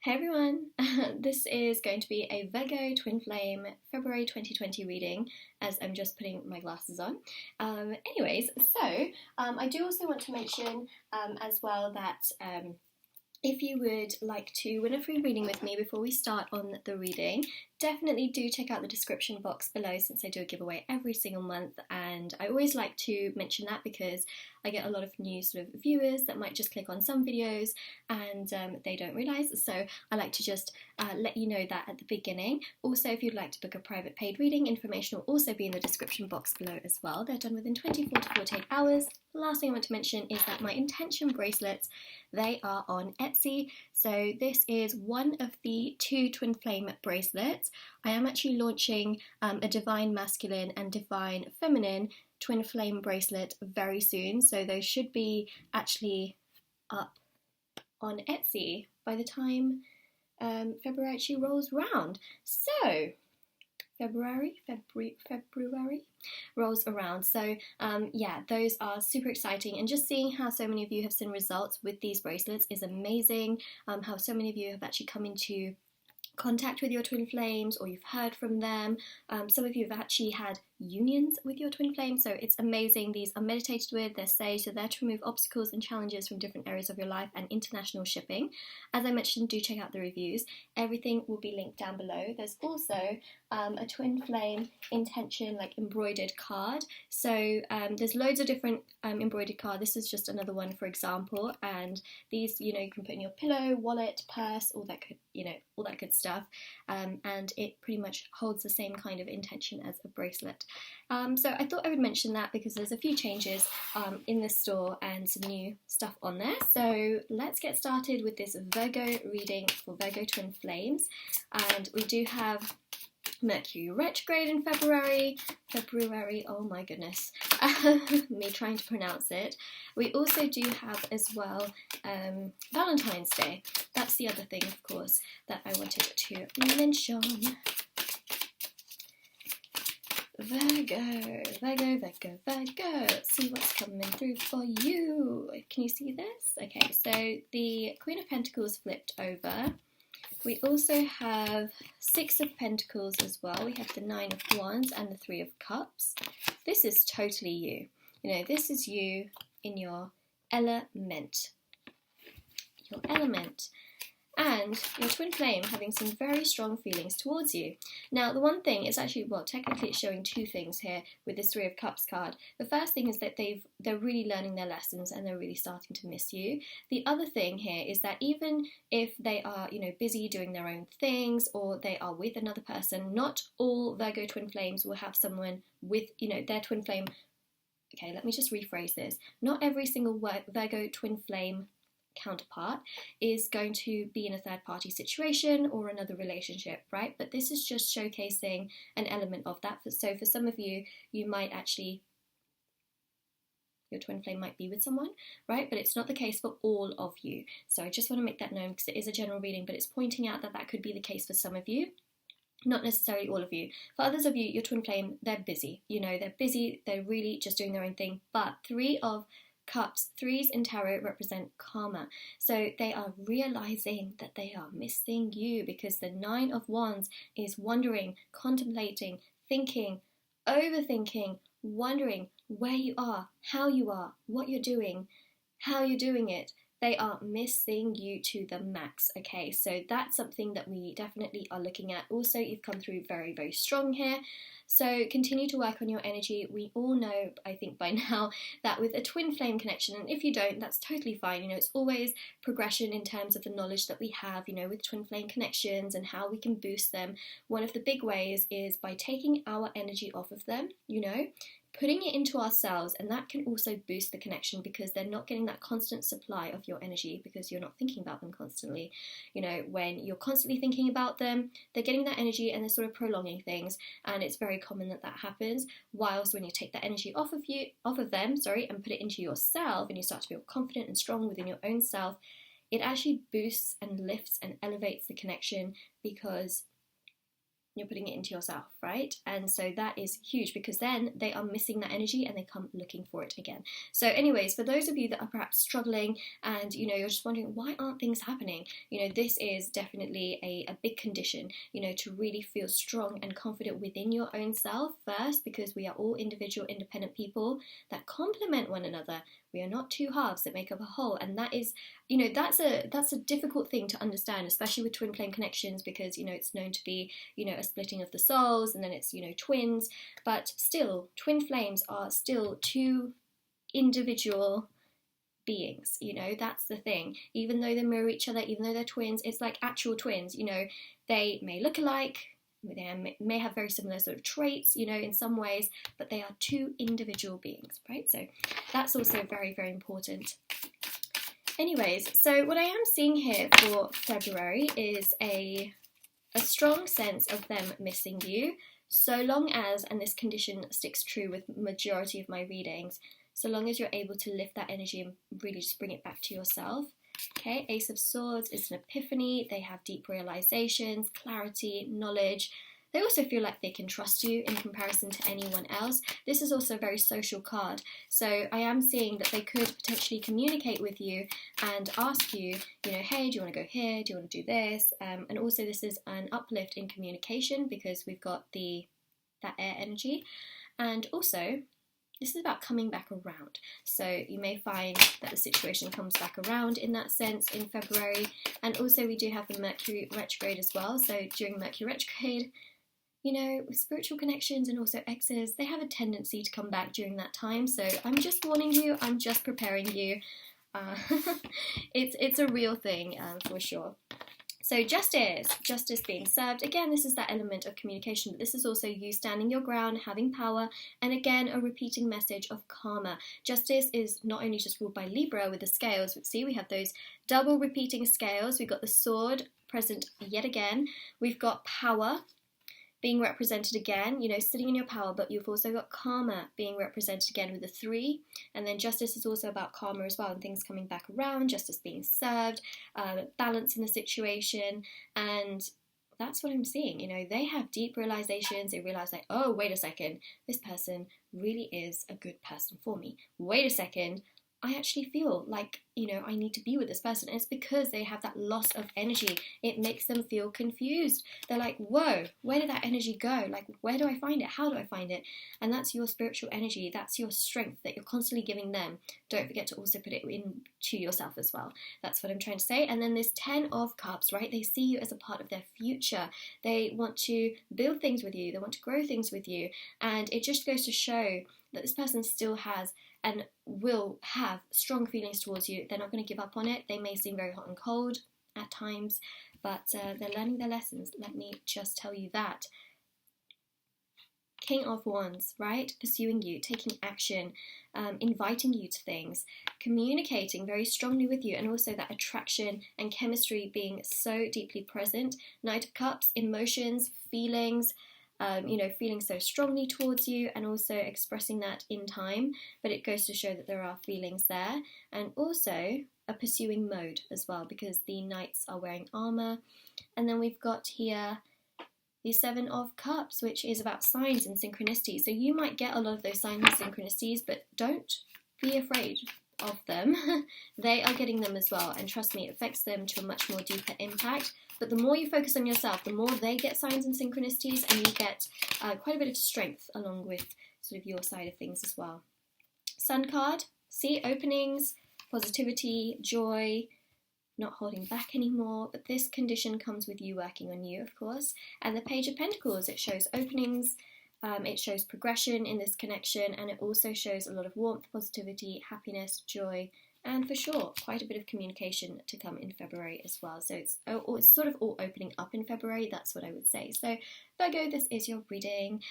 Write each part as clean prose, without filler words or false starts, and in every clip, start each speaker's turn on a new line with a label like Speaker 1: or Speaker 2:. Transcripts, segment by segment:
Speaker 1: Hey everyone, this is going to be a Virgo Twin Flame February 2020 reading as I'm just putting my glasses on. I do also want to mention as well that if you would like to win a free reading with me before we start on the reading, definitely do check out the description box below since I do a giveaway every single month, and I always like to mention that because I get a lot of new sort of viewers that might just click on some videos and they don't realise, so I like to just let you know that at the beginning. Also, if you'd like to book a private paid reading, information will also be in the description box below as well. They're done within 24 to 48 hours. The last thing I want to mention is that my intention bracelets, they are on Etsy. So this is one of the 2 twin flame bracelets. I am actually launching a divine masculine and divine feminine twin flame bracelet very soon. So those should be actually up on Etsy by the time February actually rolls round. So February rolls around. So yeah, those are super exciting, and just seeing how so many of you have seen results with these bracelets is amazing. How so many of you have actually come into contact with your twin flames, or you've heard from them. Some of you have actually had unions with your twin flame, so it's amazing. These are meditated with, they're sage, so they're to remove obstacles and challenges from different areas of your life, and international shipping. As I mentioned, do check out the reviews. Everything will be linked down below. There's also a twin flame intention like embroidered card, so there's loads of different embroidered cards. This is just another one, for example, and these, you can put in your pillow, wallet, purse, all that good stuff, and it pretty much holds the same kind of intention as a bracelet. So I thought I would mention that because there's a few changes in the store and some new stuff on there. So let's get started with this Virgo reading for Virgo twin flames. And we do have Mercury retrograde in February, oh my goodness, me trying to pronounce it. We also do have as well Valentine's Day. That's the other thing, of course, that I wanted to mention. Virgo. Let's see what's coming through for you. Can you see this? Okay, so the Queen of Pentacles flipped over. We also have 6 of Pentacles as well. We have the 9 of Wands and the 3 of Cups. This is totally you. This is you in your element. And your twin flame having some very strong feelings towards you. Now, the one thing is actually, well, technically it's showing 2 things here with this 3 of Cups card. The first thing is that they're really learning their lessons and they're really starting to miss you. The other thing here is that even if they are, busy doing their own things, or they are with another person, not all Virgo twin flames will have someone with, their twin flame. Okay, let me just rephrase this. Not every single Virgo twin flame counterpart is going to be in a third party situation or another relationship, right? But this is just showcasing an element of that. So for some of you, your twin flame might be with someone, right? But it's not the case for all of you. So I just want to make that known because it is a general reading, but it's pointing out that could be the case for some of you. Not necessarily all of you. For others of you, your twin flame, they're busy. They're busy. They're really just doing their own thing. But 3 of Cups, 3s in tarot represent karma. So they are realizing that they are missing you, because the 9 of Wands is wondering, contemplating, thinking, overthinking, wondering where you are, how you are, what you're doing, how you're doing it. They are missing you to the max, okay? So that's something that we definitely are looking at. Also, you've come through very, very strong here. So continue to work on your energy. We all know, I think by now, that with a twin flame connection, and if you don't, that's totally fine. It's always progression in terms of the knowledge that we have, with twin flame connections and how we can boost them. One of the big ways is by taking our energy off of them, putting it into ourselves, and that can also boost the connection because they're not getting that constant supply of your energy because you're not thinking about them constantly. When you're constantly thinking about them, they're getting that energy and they're sort of prolonging things, and it's very common that happens. Whilst when you take that energy off of them, and put it into yourself, and you start to feel confident and strong within your own self, it actually boosts and lifts and elevates the connection because you're putting it into yourself, right? And so that is huge, because then they are missing that energy and they come looking for it again. So anyways, for those of you that are perhaps struggling and, you know, you're just wondering, why aren't things happening? You know, this is definitely a big condition, you know, to really feel strong and confident within your own self first, because we are all individual, independent people that complement one another. We are not two halves that make up a whole, and that is, you know, that's a difficult thing to understand, especially with twin flame connections, because, you know, it's known to be, you know, a splitting of the souls, and then it's, you know, twins, but still, twin flames are still two individual beings, you know, that's the thing. Even though they mirror each other, even though they're twins, it's like actual twins, you know, they may look alike, they may have very similar sort of traits, you know, in some ways, but they are two individual beings, right? So that's also very, very important. Anyways, so what I am seeing here for February is a strong sense of them missing you, so long as, and this condition sticks true with majority of my readings, so long as you're able to lift that energy and really just bring it back to yourself. Okay, Ace of Swords is an epiphany. They have deep realizations, clarity, knowledge. They also feel like they can trust you in comparison to anyone else. This is also a very social card. So I am seeing that they could potentially communicate with you and ask you, you know, hey, do you want to go here? Do you want to do this? And also this is an uplift in communication, because we've got that air energy. And also, this is about coming back around. So you may find that the situation comes back around in that sense in February. And also we do have the Mercury retrograde as well. So during Mercury retrograde, you know, with spiritual connections and also exes, they have a tendency to come back during that time. So I'm just warning you, I'm just preparing you. It's a real thing for sure. So justice being served. Again, this is that element of communication, but this is also you standing your ground, having power, and again, a repeating message of karma. Justice is not only just ruled by Libra with the scales, but see, we have those double repeating scales. We've got the sword present yet again. We've got power being represented again, you know, sitting in your power, but you've also got karma being represented again with the 3, and then justice is also about karma as well, and things coming back around, justice being served, balance in the situation, and that's what I'm seeing. You know, they have deep realizations. They realize like, oh, wait a second, this person really is a good person for me. Wait a second, I actually feel like, you know, I need to be with this person. And it's because they have that loss of energy. It makes them feel confused. They're like, whoa, where did that energy go? Like, where do I find it? How do I find it? And that's your spiritual energy. That's your strength that you're constantly giving them. Don't forget to also put it into yourself as well. That's what I'm trying to say. And then this 10 of Cups, right? They see you as a part of their future. They want to build things with you. They want to grow things with you. And it just goes to show that this person still has and will have strong feelings towards you. They're not going to give up on it. They may seem very hot and cold at times, but they're learning their lessons. Let me just tell you that. King of Wands, right? Pursuing you, taking action, inviting you to things, communicating very strongly with you, and also that attraction and chemistry being so deeply present. Knight of Cups, emotions, feelings, you know, feeling so strongly towards you, and also expressing that in time, but it goes to show that there are feelings there, and also a pursuing mode as well, because the knights are wearing armor. And then we've got here the 7 of Cups, which is about signs and synchronicities. So you might get a lot of those signs and synchronicities, but don't be afraid of them. They are getting them as well, and trust me, it affects them to a much more deeper impact. But the more you focus on yourself, the more they get signs and synchronicities, and you get quite a bit of strength along with sort of your side of things as well. Sun card, see, openings, positivity, joy, not holding back anymore, but this condition comes with you working on you, of course. And the Page of Pentacles, it shows openings, it shows progression in this connection, and it also shows a lot of warmth, positivity, happiness, joy, and for sure, quite a bit of communication to come in February as well. So it's sort of all opening up in February, that's what I would say. So Virgo, this is your reading.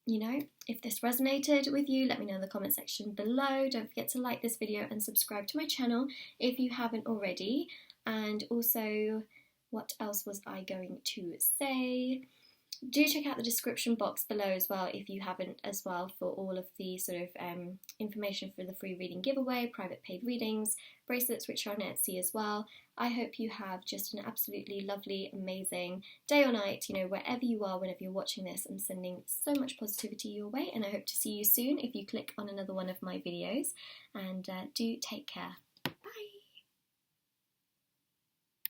Speaker 1: You know, if this resonated with you, let me know in the comment section below. Don't forget to like this video and subscribe to my channel if you haven't already. And also, what else was I going to say? Do check out the description box below as well if you haven't as well, for all of the sort of information for the free reading giveaway, private paid readings, bracelets which are on Etsy as well. I hope you have just an absolutely lovely, amazing day or night, you know, wherever you are, whenever you're watching this. I'm sending so much positivity your way, and I hope to see you soon if you click on another one of my videos, and do take care.